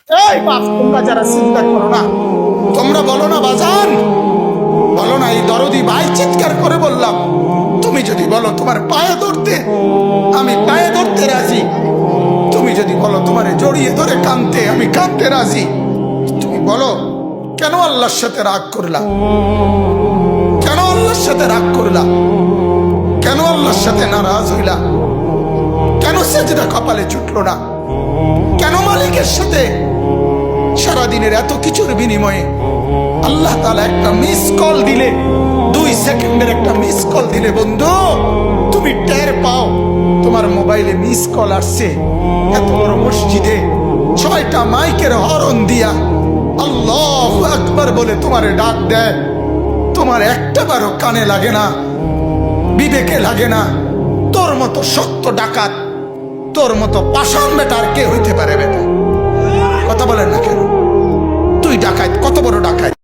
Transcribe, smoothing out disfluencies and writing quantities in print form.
এই বাপ, তোমরা যারা চিন্তা করো না, তোমরা বলো না বাজান, বলো না এই দরদি ভাই চিৎকার করে বললাম, তুমি যদি বলো তোমার পায়ে ধরতে, আমি পায়ে ধরতে রাজি। তুমি যদি বলো তোমারে জড়িয়ে ধরে কাঁদতে, আমি কাঁদতে রাজি। তুমি বলো কেন আল্লাহর সাথে রাগ করলা, কেন আল্লাহর সাথে রাগ করলা, কেন আল্লাহর সাথে নারাজ হইলা, কেন সেজদা কপালে ছুটলো না, কেন মালিকের সাথে সারাদিনের এত কিছুর বিনিময়ে আল্লাহ তাআলা একটা মিস কল দিলে, 2 সেকেন্ডের একটা মিস কল দিলে বন্ধু তুমি টের পাও তোমার মোবাইলে মিস কল আসছে। এত বড় মসজিদে ছয়টা মাইকের হরন দিয়া আল্লাহু আকবার বলে তোমারে ডাক দেয়, তোমার একটা বারও কানে লাগে না, বিবেকে লাগে না। তোর মতো সত্য ডাকাত, তোর মতো পাষাণ বেটার কে হইতে পারে বেটা? কথা বলেন না কেন? তুই ডাকাত, কত বড় ডাকাত!